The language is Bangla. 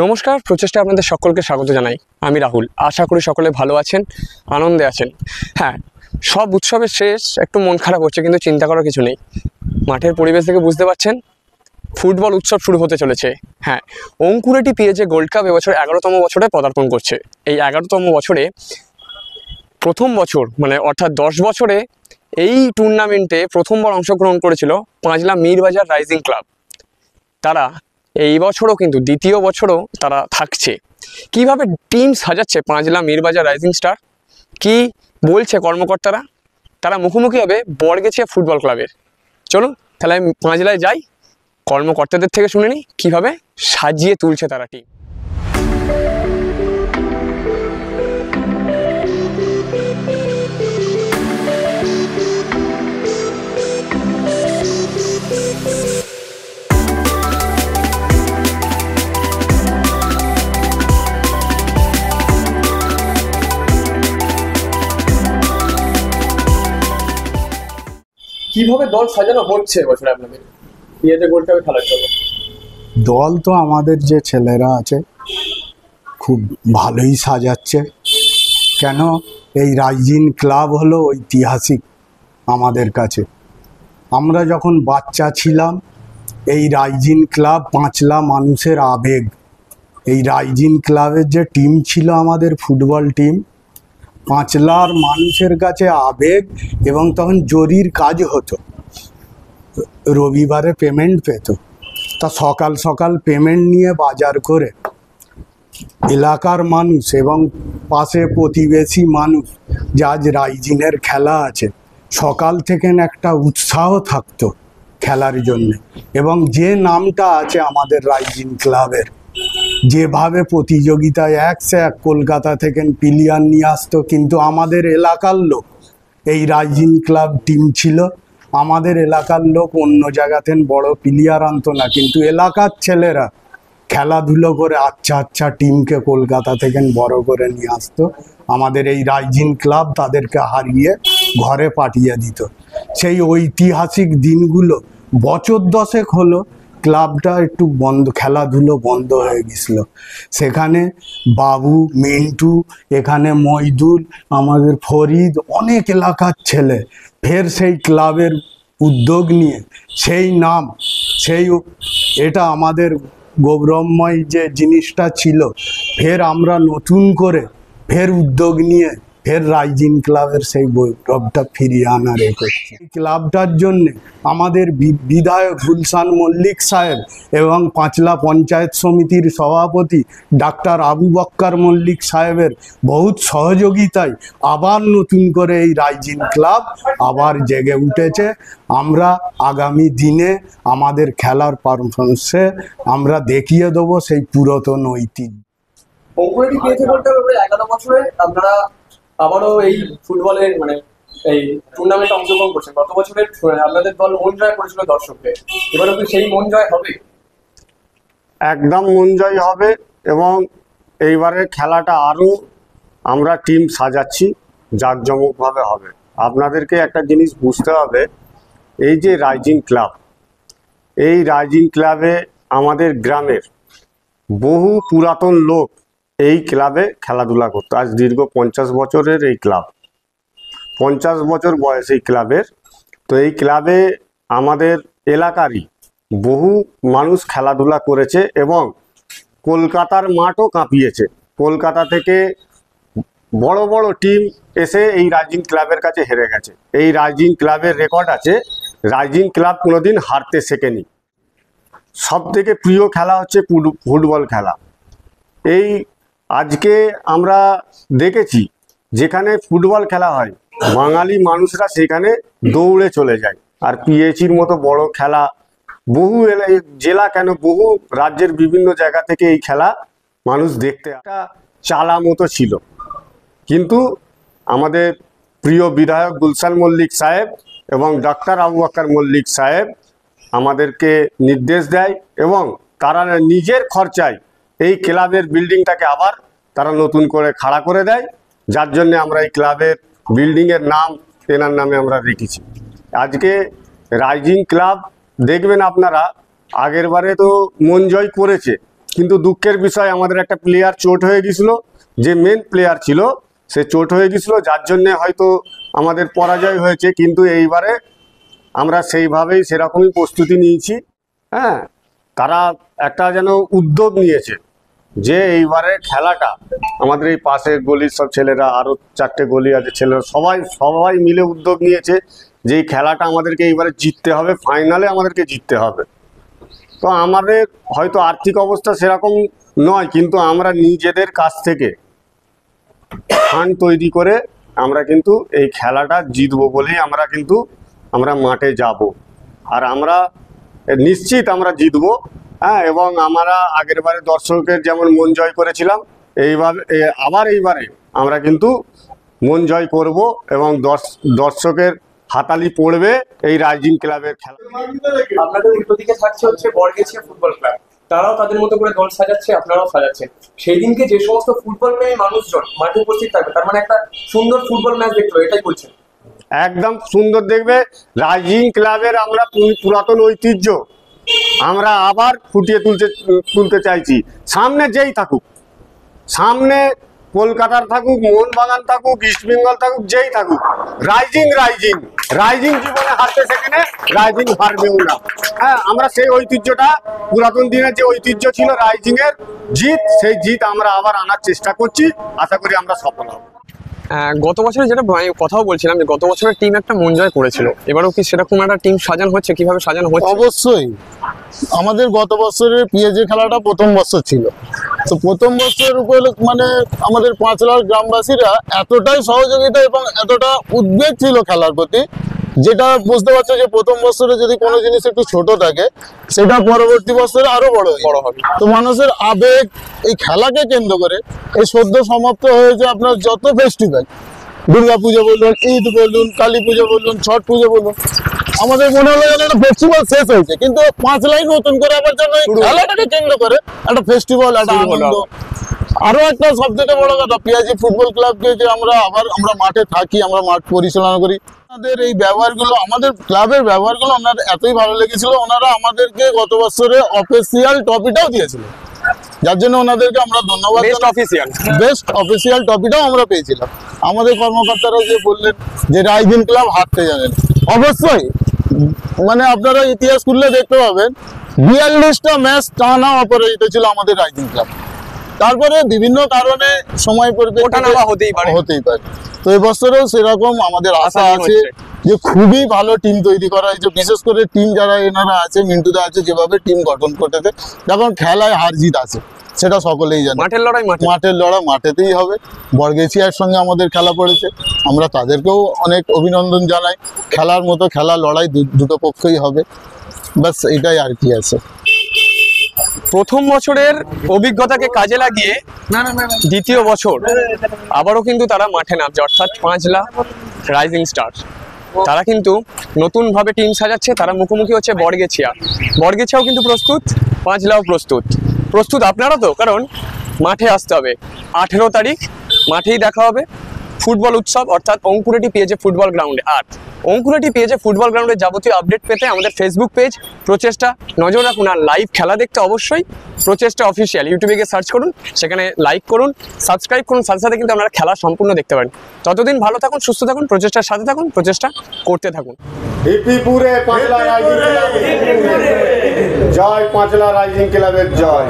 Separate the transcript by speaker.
Speaker 1: নমস্কার, প্রচেষ্টা আপনাদের সকলকে স্বাগত জানাই। আমি রাহুল। আশা করি সকলে ভালো আছেন, আনন্দে আছেন। হ্যাঁ, সব উৎসবের শেষ একটু মন খারাপ হচ্ছে, কিন্তু চিন্তা করার কিছু নেই। মাঠের পরিবেশ থেকে বুঝতে পারছেন ফুটবল উৎসব শুরু হতে চলেছে। হ্যাঁ, অঙ্কুরেটি পিএজে গোল্ড কাপ এবছর 11তম বছরে পদার্পণ করছে। এই 11তম বছরে প্রথম বছর অর্থাৎ 10 বছরে এই টুর্নামেন্টে প্রথমবার অংশগ্রহণ করেছিল পাঁচলা মীরবাজার রাইজিং ক্লাব। তারা এই বছরও কিন্তু দ্বিতীয় বছরও তারা থাকছে। কিভাবে টিম সাজাচ্ছে পাঁচলা মীরবাজার রাইজিং স্টার, কি বলছে কর্মকর্তারা, তারা মুখোমুখি হবে বরগেছিয়া ফুটবল ক্লাবের। চলুন তাহলে আমি পাঁচলায় যাই, কর্মকর্তাদের থেকে শুনে নিই কীভাবে সাজিয়ে তুলছে তারা টিম। কিভাবে দল সাজানো হচ্ছে এবছর আপনাদের পিএজে গোল্ড কাপে খেলার জন্য?
Speaker 2: দল তো আমাদের যে ছেলেরা আছে খুব ভালোই সাজাচ্ছে। কেন, এই রাইজিং ক্লাব হলো ঐতিহাসিক আমাদের কাছে। আমরা যখন বাচ্চা ছিলাম, এই রাইজিং ক্লাব পাঁচলা মানুষের আবেগ। এই রাইজিং ক্লাবের যে টিম ছিল আমাদের ফুটবল টিম, পাঁচলার মানুষের কাছে আবেগ। এবং তখন জরির কাজ হতো, রবিবারে পেমেন্ট পেত। তা সকাল সকাল পেমেন্ট নিয়ে বাজার করে এলাকার মানুষ এবং পাশে প্রতিবেশী মানুষ, যে আজ রাইজিংয়ের খেলা আছে, সকাল থেকে একটা উৎসাহ থাকতো খেলার জন্য। এবং যে নামটা আছে আমাদের রাইজিং ক্লাবের, যেভাবে প্রতিযোগিতায় একশো এক কলকাতা থেকে প্লেয়ার নিয়ে আসতো, কিন্তু আমাদের এলাকার লোক, এই রাইজিং ক্লাব টিম ছিল, আমাদের এলাকার লোক অন্য জায়গাতে বড় প্লেয়ার আনতো না, কিন্তু এলাকার ছেলেরা খেলাধুলো করে আচ্ছা আচ্ছা টিমকে কলকাতা থেকে বড় করে নিয়ে আসতো। আমাদের এই রাইজিং ক্লাব তাদেরকে হারিয়ে ঘরে পাঠিয়ে দিত। সেই ঐতিহাসিক দিনগুলো বছর 10 হলো ক্লাবটা একটু বন্ধ, খেলাধুলো বন্ধ হয়ে গেছিল। সেখানে বাবু, মিন্টু, এখানে মইদুল, আমাদের ফরিদ, অনেক এলাকার ছেলে ফের সেই ক্লাবের উদ্যোগ নিয়ে সেই নাম, এটা আমাদের গৌরবময় যে জিনিসটা ছিল, ফের আমরা নতুন করে ফের উদ্যোগ নিয়ে ফের রাইজিং ক্লাবের সেই গৌরবটা ফিরিয়ে আনার করছি। এই ক্লাবটার জন্যে আমাদের বিধায়ক গুলশান মল্লিক সাহেব এবং পাঁচলা পঞ্চায়েত সমিতির সভাপতি ডাক্তার আবু বক্কর মল্লিক সাহেবের বহুত সহযোগিতায় আবার নতুন করে এই রাইজিং ক্লাব আবার জেগে উঠেছে। আমরা আগামী দিনে আমাদের খেলার পারফরমেন্সে আমরা দেখিয়ে দেবো সেই পুরাতন ঐতিহ্য।
Speaker 1: অঙ্কুরেটি পেয়েছে বলতে হবে 11 বছরে আপনারা আবারও এই ফুটবলের এই টুর্নামেন্টে অংশগ্রহণ করছেন। গত বছরের আপনাদের দল মন জয় করেছিল দর্শককে, এবারও কি সেই মন জয় হবে?
Speaker 3: একদম মন জয় হবে। এবং এইবারের খেলাটা আরও আমরা টিম সাজাচ্ছি, জাঁকজমকভাবে হবে। আপনাদেরকে একটা জিনিস বুঝতে হবে, এই যে রাইজিং ক্লাব, এই রাইজিং ক্লাবে আমাদের গ্রামের বহু পুরাতন লোক এই ক্লাবে খেলাধুলা করতো। আজ দীর্ঘ 50 বছরের এই ক্লাব, 50 বছর বয়স এই ক্লাবের। তো এই ক্লাবে আমাদের এলাকারই বহু মানুষ খেলাধুলা করেছে এবং কলকাতার মাঠও কাঁপিয়েছে। কলকাতা থেকে বড় বড় টিম এসে এই রাইজিং ক্লাবের কাছে হেরে গেছে। এই রাইজিং ক্লাবের রেকর্ড আছে, রাইজিং ক্লাব কোনোদিন হারতে শেখেনি। সব থেকে প্রিয় খেলা হচ্ছে ফুটবল খেলা। এই আজকে আমরা দেখেছি যেখানে ফুটবল খেলা হয়, বাঙালি মানুষরা সেখানে দৌড়ে চলে যায়। আর পিএইচির মতো বড় খেলা বহু জেলা কেন বহু রাজ্যের বিভিন্ন জায়গা থেকে এই খেলা মানুষ দেখতে একটা চালা মতো ছিল। কিন্তু আমাদের প্রিয় বিধায়ক গুলশান মল্লিক সাহেব এবং ডাক্তার আবু বক্কর মল্লিক সাহেব আমাদেরকে নির্দেশ দেয় এবং তারা নিজের খরচায় এই ক্লাবের বিল্ডিংটাকে আবার তারা নতুন করে খাড়া করে দেয়, যার জন্য আমরা এই ক্লাবের বিল্ডিংয়ের নাম তেনার নামে আমরা রেখেছি। আজকে রাইজিং ক্লাব দেখবেন আপনারা, আগের বারে তো মন জয় করেছে, কিন্তু দুঃখের বিষয় আমাদের একটা প্লেয়ার চোট হয়ে গেছিল, যে মেন প্লেয়ার ছিল সে চোট হয়ে গেছিল, যার জন্যে হয়তো আমাদের পরাজয় হয়েছে। কিন্তু এইবারে আমরা সেইভাবেই সেরকমই প্রস্তুতি নিয়েছি। হ্যাঁ, তারা একটা যেন উদ্যোগ নিয়েছে যে এইবারে খেলাটা আমাদের এই পাশের গলির সব ছেলেরা, আরও 4টে গলি আছে ছেলেরা, সবাই মিলে উদ্যোগ নিয়েছে যে এই খেলাটা আমাদেরকে এইবারে জিততে হবে, ফাইনালে আমাদেরকে জিততে হবে। তো আমাদের হয়তো আর্থিক অবস্থা সেরকম নয়, কিন্তু আমরা নিজেদের কাছ থেকে ফান্ড তৈরি করে আমরা কিন্তু এই খেলাটা জিতবো বলেই আমরা মাঠে যাব। আর আমরা নিশ্চিত আমরা জিতবো। হ্যাঁ, এবং আমরা আগের বারে দর্শকের যেমন মন জয় করেছিলাম, এইবারে আমরা কিন্তু মন জয় করব এবং দর্শকের হাতালি পড়বে এই রাইজিং ক্লাবের খেলা।
Speaker 1: আপনাদের উল্টো দিকে থাকছে হচ্ছে বরগেছিয়া ফুটবল ক্লাব, তারাও তাদের মতো করে দল সাজাচ্ছে, আপনারাও সাজাচ্ছেন। সেই দিনকে যে সমস্ত ফুটবল প্রেমী মানুষজন মাঠে উপস্থিত থাকবে, তার মানে একটা সুন্দর ফুটবল ম্যাচ দেখতে হবে, এটাই বলছেন?
Speaker 3: একদম সুন্দর দেখবে। রাইজিং ক্লাবের আমরা পুরাতন ঐতিহ্য আমরা আবার ফুটিয়ে তুলতে চাইছি। সামনে যেই থাকুক, সামনে কলকাতার থাকুক, মোহনবাগান থাকুক, ইস্ট বেঙ্গল থাকুক, যেই থাকুক, রাইজিং জীবনে হারতে সেখানে রাইজিং হারবেও না। হ্যাঁ, আমরা সেই ঐতিহ্যটা, পুরাতন দিনের যে ঐতিহ্য ছিল রাইজিং এর জিত, সেই জিত আমরা আবার আনার চেষ্টা করছি। আশা করি আমরা সফল হব।
Speaker 1: গত বছরে যেটা আমি কথাও বলছিলাম যে গত বছরের টিম একটা মন জয় করেছিল, এবারও কি সেরকম একটা টিম সাজানো হচ্ছে? কিভাবে সাজানো হচ্ছে?
Speaker 4: অবশ্যই আমাদের গত বছরের পিএজি খেলাটা প্রথম বছর ছিল, তো প্রথম বছরের উপরে মানে আমাদের পাঁচলার গ্রামবাসীরা এতটাই সহযোগিতা এবং এতটা উদ্বেগ ছিল খেলার প্রতি, যেটা বুঝতে পারছো যে প্রথম বছরে যদি কোনো জিনিস একটু ছোট থাকে সেটা পরবর্তী বছরে আরো বড় হবে। তো মানুষের আবেগ এই খেলাকে কেন্দ্র করে এই সদ্য সমাপ্ত হয়েছে আপনার যত ফেস্টিভ্যাল, দুর্গা পুজো বলুন, ঈদ বলুন, কালী পুজো বলুন, ছট পুজো বলুন, আমাদের মনে হলো যেন একটা ফেস্টিভ্যাল শেষ হয়েছে, কিন্তু 5 লাইন নতুন করে আবার যেন এই খেলাটাকে কেন্দ্র করে একটা ফেস্টিভ্যাল, একটা আনন্দ। আরো একটা সবথেকে বড় কথা, পিয়াজি ফুটবল ক্লাবকে যে আমরা মাঠে থাকি, আমরা মাঠ পরিচালনা করি, আমাদের এই ব্যবহারগুলো, আমাদের ক্লাবের ব্যবহারগুলো ওনার এতই ভালো লেগেছিল, ওনারা আমাদেরকে গত বছরে অফিসিয়াল ট্রফিটাও দিয়েছিল, যার জন্য ওনাদেরকে আমরা ধন্যবাদ। বেস্ট অফিসিয়াল ট্রফিটাও আমরা পেয়েছিলাম। আমাদের কর্মকর্তারা যে বললেন যে রাইজিং ক্লাব হারতে জানেন, অবশ্যই মানে আপনারা ইতিহাস খুললে দেখতে পাবেন 42টা ম্যাচ টানা অপরাজিত ছিল আমাদের রাইজিং ক্লাব। তারপরে বিভিন্ন কারণে সময় পরিপ্রেক্ষিতে হতেই পারে। তো এই বছরেও সেরকম আমাদের আশা আছে যে খুবই ভালো টিম তৈরি করা হয়েছে, বিশেষ করে টিম যারা এনারা আছে, মিন্টুদা আছে, যেভাবে টিম গঠন করতেছে, যখন খেলায় হার জিত আছে সেটা সকলেই জানে। মাঠের লড়াই মাঠেতেই হবে। বরগেছিয়ার সঙ্গে আমাদের খেলা পড়েছে, আমরা তাদেরকেও অনেক অভিনন্দন জানাই। খেলার মতো খেলা, লড়াই দুটো পক্ষই হবে, ব্যাস এটাই আর কি আছে।
Speaker 1: প্রথম বছরের অভিজ্ঞতাকে কাজে লাগিয়ে দ্বিতীয় বছর আবারও কিন্তু তারা মাঠে নামছে, অর্থাৎ পাঁচলা রাইজিং স্টার। তারা কিন্তু নতুনভাবে টিম সাজাচ্ছে, তারা মুখোমুখি হচ্ছে বরগেছিয়াও কিন্তু প্রস্তুত, পাঁচলাও প্রস্তুত আপনারা তো? কারণ মাঠে আসতে হবে, 18 তারিখ মাঠেই দেখা হবে ফুটবল উৎসব, অর্থাৎ অঙ্কুরেটি পিএজে ফুটবল গ্রাউন্ডে। আর অঙ্কুরেটি পিএজে ফুটবল গ্রাউন্ডের যাবতীয় আপডেট পেতে আমাদের ফেসবুক পেজ প্রচেষ্টা নজর রাখুন। আর লাইভ খেলা দেখতে অবশ্যই প্রচেষ্টা অফিসিয়াল ইউটিউবে গিয়ে সার্চ করুন, সেখানে লাইক করুন, সাবস্ক্রাইব করুন, সাথে সাথে কিন্তু আপনারা খেলা সম্পূর্ণ দেখতে পারেন। ততদিন ভালো থাকুন, সুস্থ থাকুন, প্রচেষ্টার সাথে থাকুন, প্রচেষ্টা করতে থাকুন।
Speaker 3: জয় পাঁচলা রাইজিং ক্লাবের জয়।